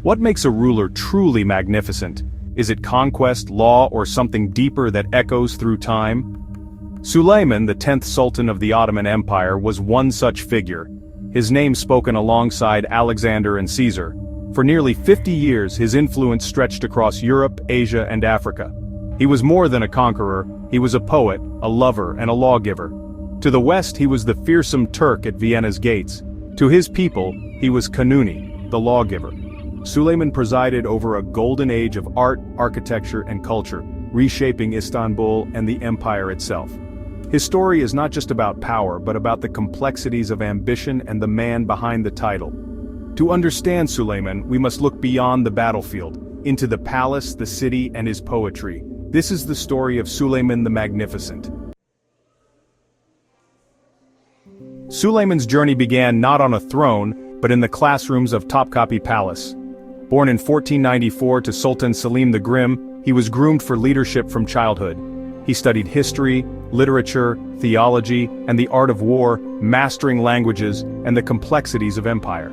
What makes a ruler truly magnificent? Is it conquest, law, or something deeper that echoes through time? Suleiman, the 10th Sultan of the Ottoman Empire, was one such figure. His name spoken alongside Alexander and Caesar. For nearly 50 years his influence stretched across Europe, Asia, and Africa. He was more than a conqueror, he was a poet, a lover, and a lawgiver. To the west he was the fearsome Turk at Vienna's gates. To his people, he was Kanuni, the lawgiver. Suleiman presided over a golden age of art, architecture, and culture, reshaping Istanbul and the empire itself. His story is not just about power, but about the complexities of ambition and the man behind the title. To understand Suleiman, we must look beyond the battlefield, into the palace, the city, and his poetry. This is the story of Suleiman the Magnificent. Suleiman's journey began not on a throne, but in the classrooms of Topkapi Palace. Born in 1494 to Sultan Selim the Grim, he was groomed for leadership from childhood. He studied history, literature, theology, and the art of war, mastering languages and the complexities of empire.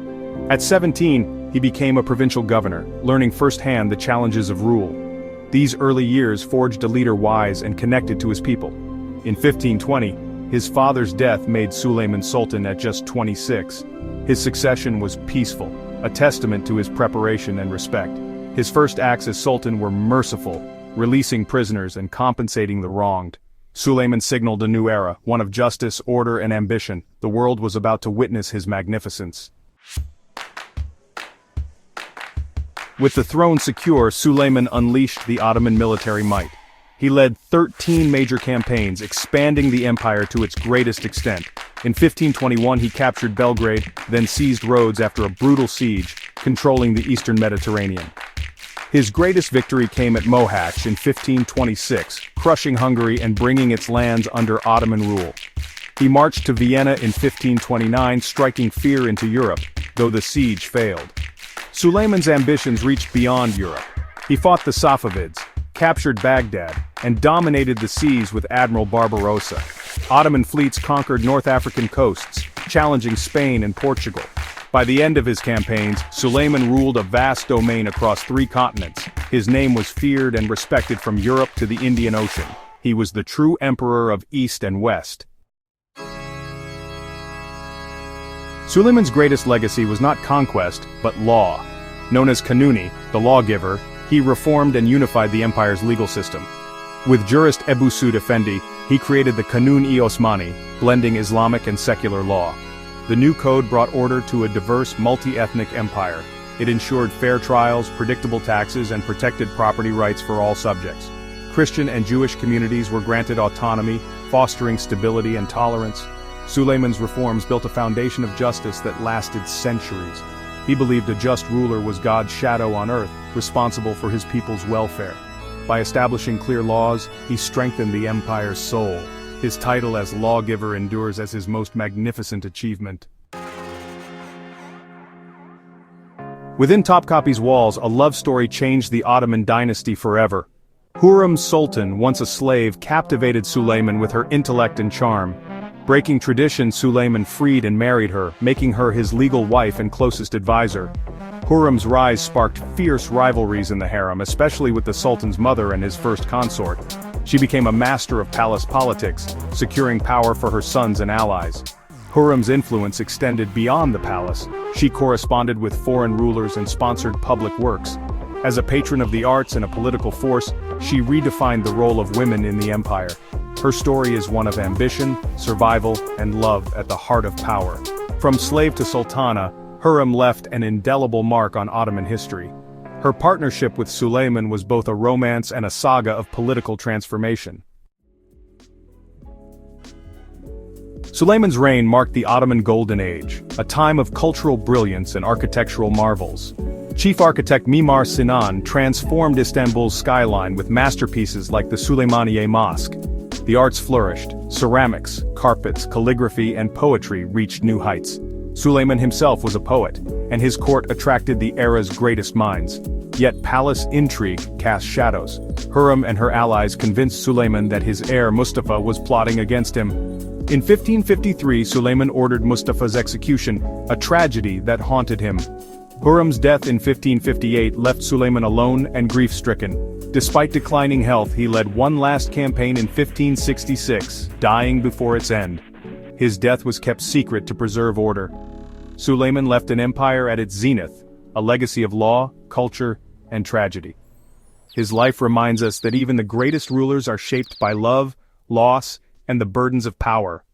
At 17, he became a provincial governor, learning firsthand the challenges of rule. These early years forged a leader wise and connected to his people. In 1520, his father's death made Suleiman Sultan at just 26. His succession was peaceful, a testament to his preparation and respect. His first acts as Sultan were merciful, releasing prisoners and compensating the wronged. Suleiman signaled a new era, one of justice, order, and ambition. The world was about to witness his magnificence. With the throne secure, Suleiman unleashed the Ottoman military might. He led 13 major campaigns, expanding the empire to its greatest extent. In 1521 he captured Belgrade, then seized Rhodes after a brutal siege, controlling the eastern Mediterranean. His greatest victory came at Mohacs in 1526, crushing Hungary and bringing its lands under Ottoman rule. He marched to Vienna in 1529, striking fear into Europe, though the siege failed. Suleiman's ambitions reached beyond Europe. He fought the Safavids, captured Baghdad, and dominated the seas with Admiral Barbarossa. Ottoman fleets conquered North African coasts, challenging Spain and Portugal. By the end of his campaigns, Suleiman ruled a vast domain across 3 continents. His name was feared and respected from Europe to the Indian Ocean. He was the true emperor of East and West. Suleiman's greatest legacy was not conquest, but law. Known as Kanuni, the lawgiver, he reformed and unified the empire's legal system. With jurist Ebu Suud Effendi, he created the Kanun-i Osmani, blending Islamic and secular law. The new code brought order to a diverse, multi-ethnic empire. It ensured fair trials, predictable taxes, and protected property rights for all subjects. Christian and Jewish communities were granted autonomy, fostering stability and tolerance. Suleiman's reforms built a foundation of justice that lasted centuries. He believed a just ruler was God's shadow on earth, responsible for his people's welfare. By establishing clear laws, he strengthened the empire's soul. His title as lawgiver endures as his most magnificent achievement. Within Topkapi's walls, a love story changed the Ottoman dynasty forever. Hürrem Sultan, once a slave, captivated Suleiman with her intellect and charm. Breaking tradition, Suleiman freed and married her, making her his legal wife and closest advisor. Hürrem's rise sparked fierce rivalries in the harem, especially with the Sultan's mother and his first consort. She became a master of palace politics, securing power for her sons and allies. Hürrem's influence extended beyond the palace. She corresponded with foreign rulers and sponsored public works. As a patron of the arts and a political force, she redefined the role of women in the empire. Her story is one of ambition, survival, and love at the heart of power. From slave to sultana, Hürrem left an indelible mark on Ottoman history. Her partnership with Suleiman was both a romance and a saga of political transformation. Suleiman's reign marked the Ottoman Golden Age, a time of cultural brilliance and architectural marvels. Chief architect Mimar Sinan transformed Istanbul's skyline with masterpieces like the Süleymaniye Mosque. The arts flourished. Ceramics, carpets, calligraphy, and poetry reached new heights. Suleiman himself was a poet, and his court attracted the era's greatest minds. Yet palace intrigue cast shadows. Hürrem and her allies convinced Suleiman that his heir Mustafa was plotting against him. In 1553, Suleiman ordered Mustafa's execution, a tragedy that haunted him. Hurrem's death in 1558 left Suleiman alone and grief-stricken. Despite declining health, he led one last campaign in 1566, dying before its end. His death was kept secret to preserve order. Suleiman left an empire at its zenith, a legacy of law, culture, and tragedy. His life reminds us that even the greatest rulers are shaped by love, loss, and the burdens of power.